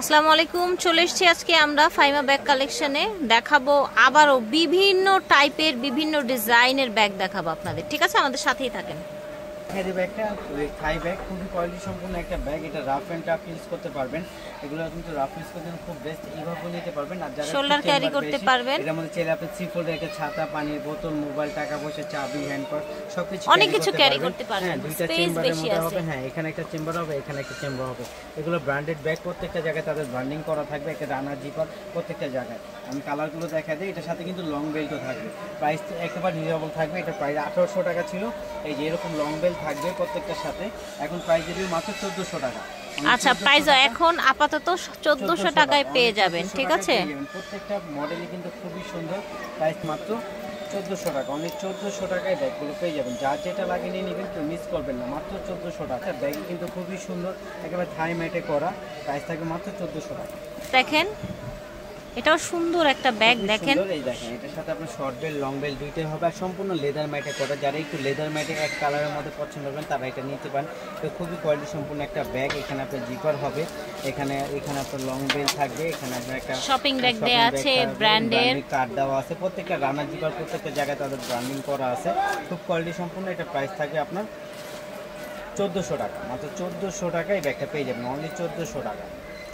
আসসালামু আলাইকুম, চলে এসেছি আজকে আমরা ফাইমা ব্যাগ কালেকশনে। দেখাবো আবারও বিভিন্ন টাইপের বিভিন্ন ডিজাইনের ব্যাগ দেখাবো আপনাদের। ঠিক আছে, আমাদের সাথেই থাকেন। এই ব্যাগটা থাই ব্যাগ, খুবই কোয়ালিটি সম্পূর্ণ একটা ব্যাগ। এটা রাফ এন্ড টাফ ইউজ করতে পারবেন। এগুলো কিন্তু রাফ ইউজ করতে খুব বেস্ট, এইভাবে নিতে পারবেন। আর যারা শোল্ডার ক্যারি করতে পারবেন, এর মধ্যে চাইলে আপনি থ্রি ফোল্ড একটা ছাতা, পানির বোতল, মোবাইল, টাকা পয়সা, চাবি, হ্যান্ড পার্স সবকিছু অনেক কিছু ক্যারি করতে পারবেন। হ্যাঁ, দুইটা চেম্বারের মধ্যে হবে। হ্যাঁ, এখানে একটা চেম্বার হবে, এখানে একটা চেম্বার হবে। এগুলো ব্র্যান্ডেড ব্যাগ, প্রত্যেকটা জায়গায় তাদের ব্র্যান্ডিং করা থাকবে। একটা রানার জিপার প্রত্যেকটা জায়গায়। আমি কালারগুলো দেখা দিই। এটার সাথে কিন্তু লং বেল্টও থাকবে। প্রাইস একেবারে রিজনেবল থাকবে। এটা প্রাইস 1800 টাকা ছিল। এই যে এরকম লং বেল্ট থাকবে প্রত্যেকটার সাথে। এখন প্রাইস দিবি মাত্র 1400 টাকা। আচ্ছা, প্রাইস এখন আপাতত 1400 টাকায় পেয়ে যাবেন। ঠিক আছে, প্রত্যেকটা মডেলই কিন্তু খুবই সুন্দর। প্রাইস মাত্র 1400 টাকা। অনেক 1400 টাকায় ব্যাগগুলো পেয়ে যাবেন। যার যেটা লাগে নিয়ে নেবেন, কেউ মিস করবেন না। মাত্র 1400 টাকা। ব্যাগ কিন্তু খুবই সুন্দর, একেবারে থাই ম্যাটে করা। প্রাইস থাকবে মাত্র 1400 টাকা। দেখেন এটাও সুন্দর একটা ব্যাগ। দেখেন এই দেখেন, এটার সাথে আপনার শর্ট বেল্ট, লং বেল্ট দুইটাই হবে। আর সম্পূর্ণ লেদার ম্যাটে করা। যারা একটু লেদার ম্যাটে এক কালারের মধ্যে পছন্দ করবেন তারা এটা নিতে পারেন। তো খুবই কোয়ালিটি সম্পূর্ণ একটা ব্যাগ। এখানে আপনার জিপার হবে, এখানে আপনার লং বেল্ট থাকবে, এখানে আপনার একটা শপিং ব্যাগ দেয়া আছে, ব্র্যান্ডের কার্ড দেওয়া আছে। প্রত্যেকটা রানার জিপার প্রত্যেকটা জায়গায় তাদের ব্র্যান্ডিং করা আছে। খুব কোয়ালিটি সম্পূর্ণ। এটা প্রাইস থাকবে আপনার 1400 টাকা। মাত্র 1400 টাকায় ব্যাগটা পেয়ে যাবেন। অনলি 1400 টাকা।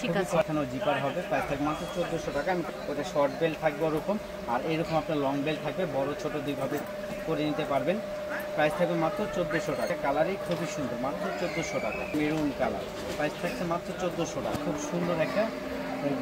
ঠিক আছে, এখানেও জিপার হবে। প্রাইস থাকবে মাত্র 1400 টাকা। ওটা শর্ট বেল্ট থাকবে ওরকম, আর এরকম আপনার লং বেল্ট থাকবে। বড় ছোট দুইভাবে করে নিতে পারবেন। প্রাইস থাকবে মাত্র 1400 টাকা। কালারই খুবই সুন্দর, মাত্র 1400 টাকা। মেরুন কালার, প্রাইস থাকছে মাত্র 1400 টাকা। খুব সুন্দর একটা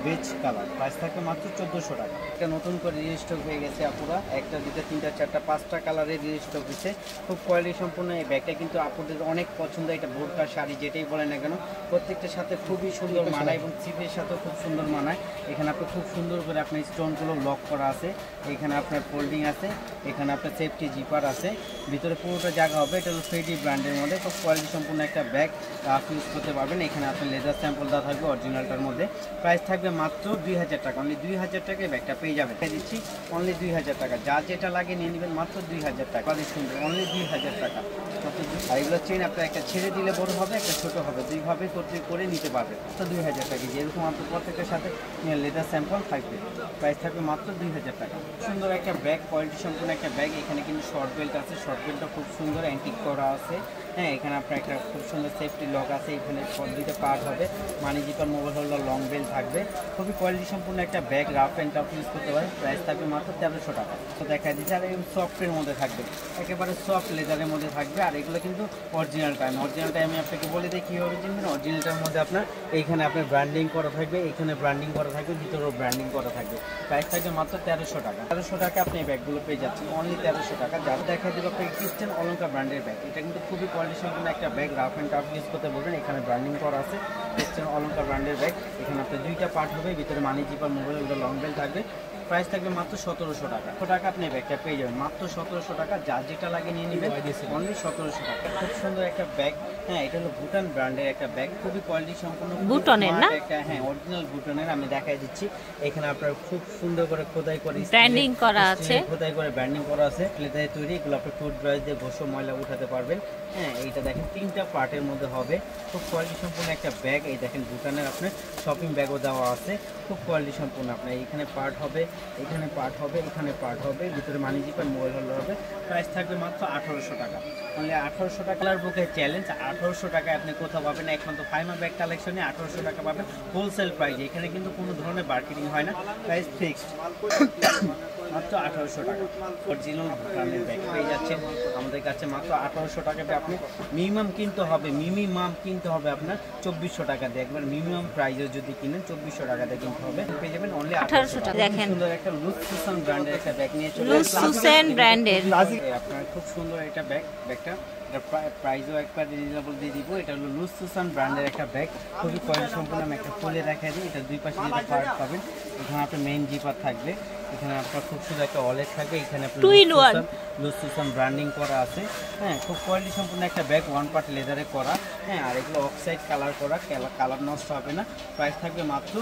বেজ কালার। প্রাইস থাকবে মাত্র 1400 টাকা। এটা নতুন করে রিস্টক হয়ে গেছে আপুরা। একটা, দুটা, তিনটা, চারটা, পাঁচটা কালারের রিস্টক হচ্ছে। খুব কোয়ালিটি সম্পূর্ণ এই ব্যাগটা কিন্তু আপুদের অনেক পছন্দ। এটা বোরকা, শাড়ি যেটাই বলেন না কেন প্রত্যেকটার সাথে খুবই সুন্দর মানায় এবং সিপের সাথেও খুব সুন্দর মানায়। এখানে আপনি খুব সুন্দর করে আপনার স্টোনগুলো লক করা আছে। এখানে আপনার ফোল্ডিং আছে, এখানে আপনার সেফটি জিপার আছে। ভিতরে পুরোটা জায়গা হবে। এটা হলো ফেডি ব্র্যান্ডের মধ্যে। খুব কোয়ালিটি সম্পূর্ণ একটা ব্যাগ, আপনি ইউজ করতে পারবেন। এখানে আপনার লেদার স্যাম্পল দেওয়া থাকবে অরিজিনালটার মধ্যে। প্রাইস থাকবে মাত্র 2000 টাকা। অনলি 2000 টাকায় ব্যাগটা পেয়ে যাবেন। দিচ্ছি অনলি 2000 টাকা। যা যেটা লাগে নিয়ে নেবেন মাত্র 2000 টাকা। অনেক সুন্দর, অনলি 2000 টাকা। আর এগুলো চেন আপনার একটা ছেড়ে দিলে বড় হবে, একটা ছোট হবে, দুইভাবে করে নিতে পারবেন। তো 2000 টাকা। যেরকম আপনার প্রত্যেকটার সাথে লেদার স্যাম্পল থাকবে। প্রাইস থাকবে মাত্র 2000 টাকা। সুন্দর একটা ব্যাগ, কোয়ালিটি সম্পূর্ণ একটা ব্যাগ। এখানে কিন্তু শর্ট বেল্ট আছে। শর্ট বেল্টটা খুব সুন্দর অ্যান্টিক করা আছে। হ্যাঁ, এখানে আপনার একটা খুব সুন্দর সেফটি লক আছে। এখানে দুইটা পার্ট হবে, মানি zipper, mobile holder, long belt থাকবে। খুবই কোয়ালিটি সম্পূর্ণ একটা bag. Rough and tough use করতে পারেন। প্রাইস থাকবে মাত্র 1300 টাকা। তো দেখা দিচ্ছে। আর এই সফটের মধ্যে থাকবে, একেবারে সফট লেদারের মধ্যে থাকবে। আর এগুলো কিন্তু অরিজিনালটা আমি আপনাকে বলে দিই কীভাবে চিনবেন। অরিজিনালটার মধ্যে আপনার এইখানে আপনার ব্র্যান্ডিং করা থাকবে, এখানে ব্র্যান্ডিং করা থাকবে, ভিতরেও ব্র্যান্ডিং করা থাকবে। প্রাইস থাকবে মাত্র 1300 টাকা। 1300 টাকা আপনি এই ব্যাগগুলো পেয়ে যাচ্ছেন। অনলি 1300 টাকা। যার দেখা দেবে আপনাকে ক্রিস্টান অলঙ্কার ব্র্যান্ডের ব্যাগ। এটা কিন্তু খুবই কোয়ালিটি সম্পূর্ণ একটা bag. Rough and tough use করতে বলবেন। এখানে ব্র্যান্ডিং করা আছে, ক্রিস্টান অলঙ্কার ব্র্যান্ডের ব্যাগ। এখানে আপনার দুইটা পার্ট হবে, ভিতরে মানি জিপার, মোবাইল, লং বেল্ট থাকবে। প্রাইস থাকবে মাত্র 1700 টাকা। 100 টাকা আপনি ব্যাগটা পেয়ে যাবেন মাত্র 1700 টাকা। যার যেটা লাগে নিয়ে নেবেন। অনলি 1700 টাকা। খুব সুন্দর একটা ব্যাগ। হ্যাঁ, এটা হলো ভুটান ব্র্যান্ডের একটা ব্যাগ। খুবই কোয়ালিটি সম্পূর্ণ ভুটানের না একটা। হ্যাঁ, অরিজিনাল ভুটানের। আমি দেখাই দিচ্ছি। এখানে আপনার খুব সুন্দর করে খোদাই করে ব্র্যান্ডিং করা আছে, খোদাই করে ব্র্যান্ডিং করা আছে। লেদারে তৈরি। এগুলো আপনি টুথব্রাশ দিয়ে ঘষে ময়লা উঠাতে পারবেন। হ্যাঁ, এইটা দেখেন তিনটা পার্টের মধ্যে হবে। খুব কোয়ালিটি সম্পূর্ণ একটা ব্যাগ। এই দেখেন ভুটানের আপনার শপিং ব্যাগও দেওয়া আছে। খুব কোয়ালিটি সম্পূর্ণ। আপনার এখানে পার্ট হবে, এখানে পার্ট হবে, এখানে পার্ট হবে, ভিতরে মানি জিপার, মোবাইল হোল্ডার হবে। প্রাইস থাকবে মাত্র 1800 টাকা। অনলি 1800 টাকা। কালার বুকে চ্যালেঞ্জ 1800 টাকায় আপনি কোথাও পাবেন না। একমাত্র ফাইমা ব্যাগ কালেকশনে 1800 টাকা পাবেন হোলসেল প্রাইসে। এখানে কিন্তু কোনো ধরনের মার্কেটিং হয় না। প্রাইস ফিক্সড মাত্র 1800 টাকা। অরিজিনাল ভুটানের ব্যাগ পেয়ে যাচ্ছেন আমাদের কাছে মাত্র 1800 টাকাতে। আপনি মিনিমাম কিনতে হবে আপনার 2400 টাকা দিয়ে। একবার মিনিমাম প্রাইসে যদি কিনেন 2400 টাকাতে কিনতে হবে। পেয়ে যাবেন অনলি 1800 টাকা। দেখেন সুন্দর একটা লুজ সুসান ব্র্যান্ডের একটা ব্যাগ নিয়ে চলে লুজ সুসান ব্র্যান্ডের। আপনার খুব সুন্দর একটা ব্যাগটা এটা প্রাইসও একবার রিজনেবল দিয়ে দিব। এটা হলো লুজ সুসান ব্র্যান্ডের একটা ব্যাগ। খুবই কোয়ালিটি সম্পূর্ণ। আমি একটা খুলে দেখাই দিই। এটা দুই পাশে যেটা পার্ট পাবেন। এখানে আপনার মেইন জিপার থাকবে, এখানে আপনার খুব সুন্দর একটা ওয়ালেট থাকবে। এখানে আপনার লুজ সুসান ব্র্যান্ডিং করা আছে। হ্যাঁ, খুব কোয়ালিটি সম্পূর্ণ একটা ব্যাগ। ওয়ান পার্ট লেদারে করা। হ্যাঁ, আর এগুলো অক্সাইড কালার করা, কালার নষ্ট হবে না। প্রাইস থাকবে মাত্র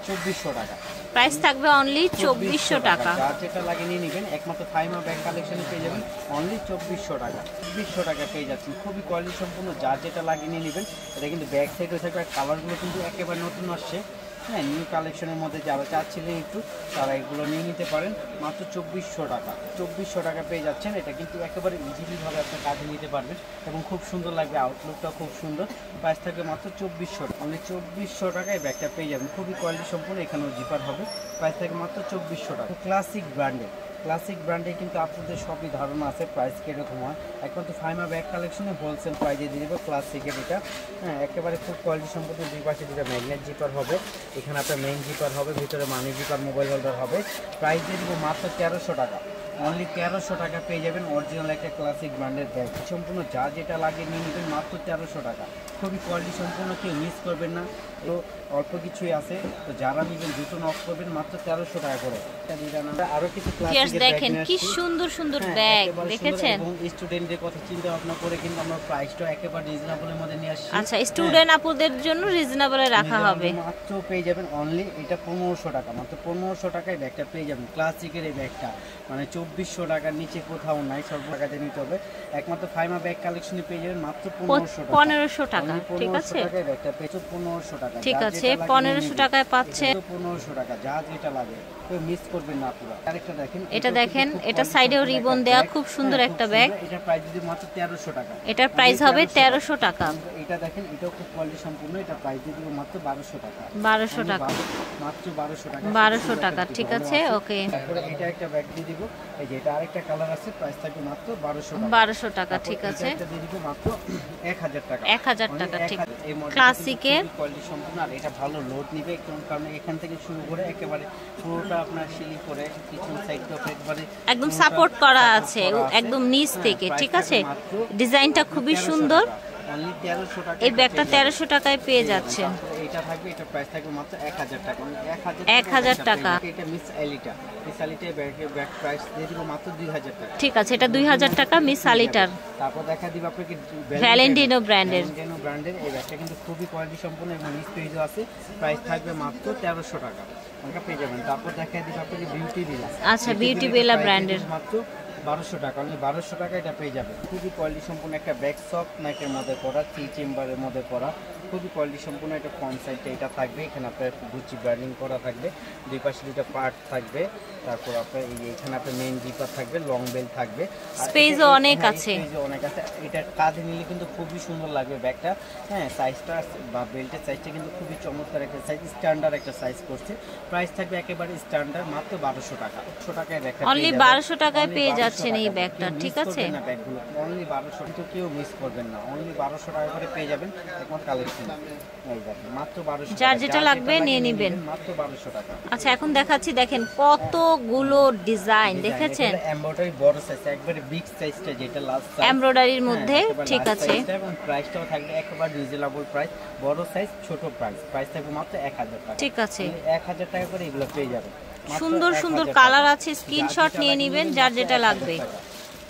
2400 টাকা। প্রাইস থাকবে অনলি 2400 টাকা। যার যেটা লাগে নিয়ে নেবেন। একমাত্র ফাইমা ব্যাগ কালেকশনে পেয়ে যাবেন অনলি 2400 টাকা। 2400 টাকা পেয়ে যাচ্ছেন। খুবই কোয়ালিটি সম্পূর্ণ। যার যেটা লাগে নিয়ে নেবেন। এটা কিন্তু ব্যাক সাইডে থাকবে। আর কালারগুলো কিন্তু একেবারে নতুন আসছে। হ্যাঁ, নিউ কালেকশনের মধ্যে যারা চাচ্ছিলেন একটু তারা এগুলো নিয়ে নিতে পারেন মাত্র 2400 টাকা। 2400 টাকা পেয়ে যাচ্ছেন। এটা কিন্তু একেবারে ইজিলিভাবে আপনি কাজে নিতে পারবেন এবং খুব সুন্দর লাগবে, আউটলুকটা খুব সুন্দর। প্রাইস থাকবে মাত্র 2400, মানে 2400 টাকায় ব্যাগটা পেয়ে যাবেন। খুবই কোয়ালিটি সম্পূর্ণ, এখানেও জিপার হবে। প্রাইস থাকবে মাত্র 2400 টাকা। ক্লাসিক ব্র্যান্ডে কিন্তু আপনাদের সবই ধারণা আছে প্রাইস কীরকম হয়। একমাত্র ফাইমা ব্যাগ কালেকশনে হোলসেল প্রাইজে দিয়ে দেবো ক্লাসিকের এটা। হ্যাঁ, একেবারে খুব কোয়ালিটি সম্পূর্ণ। দুই পাশে দুটো ম্যাগনেট জিপার হবে, এখানে আপনার মেইন জিপার হবে, ভিতরে মানি জিপার, মোবাইল হোল্ডার হবে। প্রাইস দিয়ে দেবো মাত্র 1300 টাকা। অনলি 1300 টাকা পেয়ে যাবেন অরিজিনাল একটা ক্লাসিক ব্র্যান্ডের ব্যাগ। সম্পূর্ণ যা যেটা লাগে নিয়ে নেবেন মাত্র 1300 টাকা। খুবই কোয়ালিটি সম্পূর্ণ, কেউ মিস করবেন না। তো অল্প কিছুই আছে, তো যারা নেবেন দুটো নক করবেন মাত্র 1300 টাকা করে। আরো কিছু ক্লাসিকের দেখেন কি সুন্দর সুন্দর ব্যাগ দেখেছেন। এবং স্টুডেন্টদের কথা চিন্তা ভাবনা করে কিন্তু আমরা প্রাইসটা একেবারে রিজনেবলের মধ্যে নিয়ে আসছি। আচ্ছা, স্টুডেন্ট আপুদের জন্য রিজনেবলে রাখা হবে। মাত্র পেয়ে যাবেন অনলি এটা 1500 টাকা। মাত্র 1500 টাকায় ব্যাগটা পেয়ে যাবেন। ক্লাসিকের এই ব্যাগটা মানে 2400 টাকার নিচে কোথাও নাই, সব টাকাতে নিতে হবে। একমাত্র ফাইমা ব্যাগ কালেকশনে পেয়ে যাবেন মাত্র 1500 টাকা। ঠিক আছে, ব্যাগটা পেয়েছো 1500 টাকা। ঠিক আছে, 1500 টাকায় পাচ্ছে। 1500 টাকা, যা যেটা লাগে কেউ মিস করবেন না পুরো। আরেকটা দেখেন, এটা দেখেন, এটা সাইডেও রিবন দেয়া, খুব সুন্দর একটা ব্যাগ। এটা প্রাইস দিদি মাত্র 1300 টাকা। এটার প্রাইস হবে 1300 টাকা। এটা দেখেন, এটাও খুব কোয়ালিটি সম্পূর্ণ। এটা প্রাইস দিদি মাত্র 1200 টাকা। 1200 টাকা, মাত্র 1200 টাকা। 1200 টাকা, ঠিক আছে, ওকে। তারপরে এটা একটা ব্যাগ দিয়ে দিব। এই যে এটা আরেকটা কালার আছে, প্রাইস থাকবে মাত্র 1200 টাকা। 1200 টাকা, ঠিক আছে। এটা দিয়ে দিব মাত্র 1000 টাকা। 1000 টাকা, ঠিক। ক্লাসিকের কোয়ালিটি সম্পূর্ণ, আর এটা ভালো লোড নিবে, কারণ এখান থেকে শুরু করে একেবারে পুরোটা আপনার সিলি করে কিছু সাইডটা একবারে একদম সাপোর্ট করা আছে একদম নিচ থেকে, ঠিক আছে। ডিজাইনটা খুবই সুন্দর। অনলি 1300 টাকা। এই ব্যাগটা 1300 টাকায় পেয়ে যাচ্ছে। এটা থাকবে, এটা প্রাইস থাকবে মাত্র 1000 টাকা। 1000 টাকা। এটা মিস আলিটা ব্যাগ প্রাইস দিয়ে দিব মাত্র 2000 টাকা। ঠিক আছে, এটা 2000 টাকা মিস আলিটার। তারপর দেখা দিব আপনাকে ভ্যালেন্টিনো ব্র্যান্ডের এই ব্যাগটা কিন্তু খুবই কোয়ালিটি সম্পন্ন এবং নিচ পেজও আছে। প্রাইস থাকবে মাত্র 1300 টাকা। ওটা পেয়ে যাবেন। তারপর দেখা দিব আপনাকে বিউটি বেলা। আচ্ছা, বিউটি বেলা ব্র্যান্ডের মাত্র 1200 টাকা। অনলি 1200 টাকা এটা পেয়ে যাবে। খুবই কোয়ালিটি সম্পূর্ণ একটা ব্যাগ, সফট নাইকের মধ্যে করা, 3 চেম্বারের মধ্যে করা, খুবই কোয়ালিটি সম্পূর্ণ। একটা ফ্রন্ট সাইডটা এটা থাকবে, এখানে আপনার গুচি ব্র্যান্ডিং করা থাকবে, দুই পাশে দুটো পার্ট থাকবে। তারপর আপনার এখানে আপনার মেইন জিপার থাকবে, লং বেল থাকবে, স্পেসও অনেক আছে। এটা কাঁধে নিলে কিন্তু খুবই সুন্দর লাগবে ব্যাগটা। হ্যাঁ, সাইজটা বা বেল্টের সাইজটা কিন্তু খুবই চমৎকার একটা সাইজ, স্ট্যান্ডার্ড একটা সাইজ করছে। প্রাইস থাকবে একেবারে স্ট্যান্ডার্ড মাত্র 1200 টাকা। 100 টাকায় ব্যাগটা অনলি 1200 টাকায় পেয়ে যাচ্ছেন এই ব্যাগটা, ঠিক আছে। ব্যাগগুলো অনলি 1200, কিন্তু কেউ মিস করবেন না। অনলি 1200 টাকা করে পেয়ে যাবেন একমাত্র কালেকশন। এই দেখেন মাত্র 1200, যার যেটা লাগবে নিয়ে নেবেন মাত্র 1200 টাকা। আচ্ছা, এখন দেখাচ্ছি, দেখেন কতগুলো ডিজাইন দেখেছেন। এমব্রয়ডারি বড় সাইজ, একবারে বিগ সাইজটা, যেটা লাস্ট সাইজ এমব্রয়ডারির মধ্যে, ঠিক আছে। এবং প্রাইসটাও থাকবে একেবারে রিজনেবল প্রাইস। বড় সাইজ, ছোট প্রাইস থাকবে মাত্র 1000 টাকা। ঠিক আছে, 1000 টাকা করে এগুলো পেয়ে যাবেন। সুন্দর সুন্দর কালার আছে, স্ক্রিনশট নিয়ে নেবেন যার যেটা লাগবে,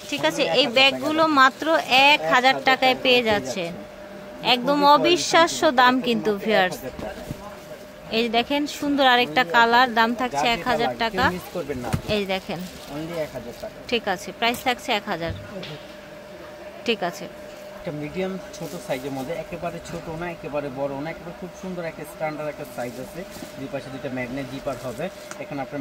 ঠিক আছে। এই ব্যাগগুলো মাত্র 1000 টাকায় পেয়ে যাচ্ছেন। একদম অবিশ্বাস্য দাম কিন্তু ভিউয়ার্স। এই দেখেন, সুন্দর আরেকটা কালার, দাম থাকছে 1000 টাকা। এই দেখেন, ঠিক আছে, প্রাইস থাকছে 1000। ঠিক আছে, একটা মিডিয়াম ছোট সাইজের মধ্যে, একেবারে ছোট না একেবারে বড় না, একেবারে খুব সুন্দর একটা স্ট্যান্ডার্ড একটা সাইজ আছে। দুই পাশে দুটো ম্যাগনেট জিপার হবে, এখানে আপনার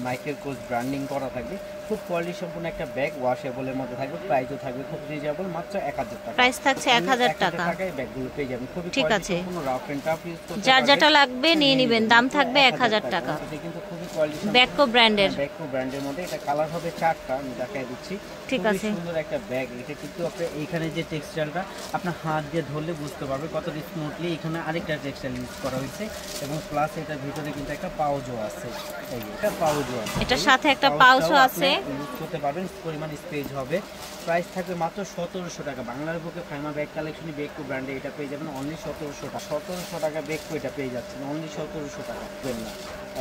মাইকেল কোচ ব্র্যান্ডিং করা থাকবে। খুব কোয়ালিটি সম্পূর্ণ একটা ব্যাগ, ওয়াশেবলের মধ্যে থাকবে, প্রাইসও থাকবে খুব রিজনেবল মাত্র 1000 টাকা। প্রাইস থাকছে 1000 টাকা। টাকায় ব্যাগগুলো পেয়ে যাবেন। খুব ঠিক আছে, কোনো রাফ এন্ড টাফ ইউজ করতে যার যেটা লাগবে নিয়ে নেবেন, দাম থাকবে 1000 টাকা। এটা কিন্তু খুবই কোয়ালিটি ব্যাকো ব্র্যান্ডের মধ্যে। এটা কালার হবে 4টা, আমি দেখাই দিচ্ছি। ঠিক আছে, সুন্দর একটা ব্যাগ। এটা কিন্তু আপনি এইখানে যে টেক্সচারটা আপনার হাত দিয়ে ধরলে বুঝতে পারবে কতটা স্মুথলি। এখানে আরেকটা টেক্সচার ইউজ করা হয়েছে এবং প্লাস এটার ভিতরে কিন্তু একটা পাউচও আছে। এই এটা পাউচও আছে, এটার সাথে একটা পাউচও আছে, ইউজ করতে পারবেন। পরিমাণ স্পেস হবে। প্রাইস থাকবে মাত্র 1700 টাকা। বাংলার বুকে ফাইমা ব্যাগ কালেকশনে বেকো ব্র্যান্ডে এটা পেয়ে যাবেন অনলি 1700 টাকা। 1700 টাকা বেকো এটা পেয়ে যাচ্ছেন অনলি 1700 টাকা। না,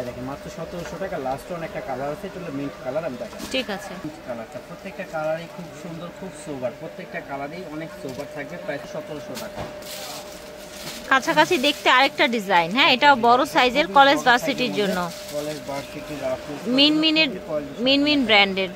দেখেন মাত্র 1700 টাকা। লাস্ট অন একটা কালার আছে, এটা হলো মিন্ট কালার, আমি দেখাই। ঠিক আছে, মিন্ট কালারটা প্রত্যেকটা কালারই খুব সুন্দর, খুব সোবার, প্রত্যেকটা কালারই অনেক সোবার থাকবে। প্রাইস 1700 টাকা। কাছাকাছি দেখতে আরেকটা ডিজাইন, হ্যাঁ, এটাও বড় সাইজের, কলেজ ভার্সিটির জন্য। কলেজ ভার্সিটি মিনমিন ব্র্যান্ডের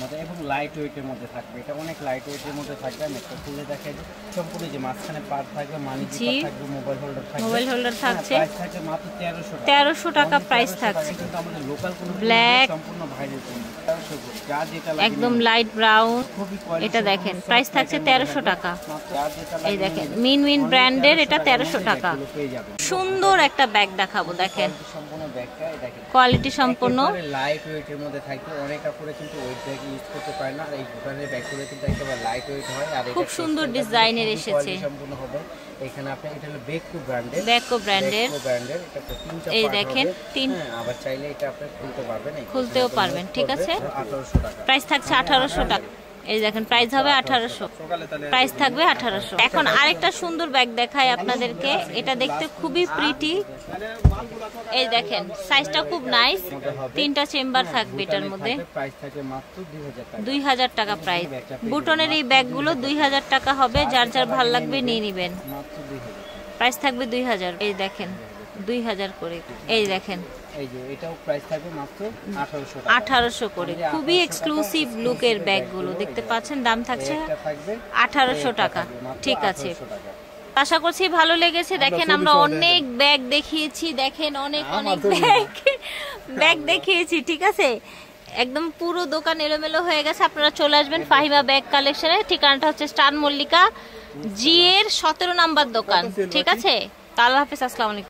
মধ্যে এবং লাইট ওয়েটের মধ্যে থাকবে, এটা অনেক লাইট ওয়েটের মধ্যে থাকবে। আমি একটা খুলে দেখাই দিই। সম্পূর্ণ যে মাঝখানে পার্ট থাকবে, মানি থাকবে, মোবাইল হোল্ডার থাকবে। মোবাইল হোল্ডার থাকছে। প্রাইস থাকবে মাত্র 1300 টাকা প্রাইস থাকছে। কিন্তু আমাদের লোকাল কোনো ব্ল্যাক সম্পূর্ণ ভাইরাল কোন 1300 যা যেটা লাগে একদম লাইট ব্রাউন, এটা দেখেন প্রাইস থাকছে 1300 টাকা। এই দেখেন মিন ব্র্যান্ডের, এটা 1300 টাকা। সুন্দর একটা ব্যাগ দেখাবো, দেখেন সম্পূর্ণ ব্যাগটা দেখেন কোয়ালিটি সম্পূর্ণ লাইট ওয়েটের মধ্যে থাকবে। অনেক কাপড়ে কিন্তু ওয়েট ব্যাগ ইউজ করতে পারে না, আর এই ধরনের ব্যাগগুলো কিন্তু একেবারে লাইট ওয়েট হয়। আর খুব সুন্দর ডিজাইনের এসেছে সম্পূর্ণ হবে। এখানে আপনি এটা হলো বেকো ব্র্যান্ডের, এটা এই দেখেন তিন, আবার চাইলে এটা আপনি খুলতে পারবেন, খুলতেও পারবেন। ঠিক আছে, 1800 টাকা প্রাইস থাকছে 1800 টাকা। এই দেখেন প্রাইস হবে 1800, প্রাইস থাকবে 1800। এখন আরেকটা সুন্দর ব্যাগ দেখাই আপনাদেরকে, এটা দেখতে খুবই প্রিটি। এই দেখেন সাইজটা খুব নাইস, 3টা চেম্বার থাকবে এটার মধ্যে। প্রাইস থাকবে মাত্র 2000 টাকা প্রাইস। বুটনের এই ব্যাগগুলো 2000 টাকা হবে, যার যার ভালো লাগবে নিয়ে নেবেন। মাত্র 2000, প্রাইস থাকবে 2000। এই দেখেন 2000 করে। এই দেখেন এই যে এটাও প্রাইস থাকবে মাত্র 1800 টাকা। 1800 করে। খুবই এক্সক্লুসিভ লুকের ব্যাগগুলো দেখতে পাচ্ছেন, দাম থাকছে 1800 টাকা। ঠিক আছে, আশা করছি ভালো লেগেছে। দেখেন আমরা অনেক ব্যাগ দেখিয়েছি, দেখেন অনেক ব্যাগ দেখিয়েছি। ঠিক আছে, একদম পুরো দোকান এলোমেলো হয়ে গেছে। আপনারা চলে আসবেন ফাহিমা ব্যাগ কালেকশনে। ঠিকানাটা হচ্ছে স্টার মল্লিকা জি এর 17 নাম্বার দোকান। ঠিক আছে, আল্লাহ হাফেজ, আসসালামু আলাইকুম।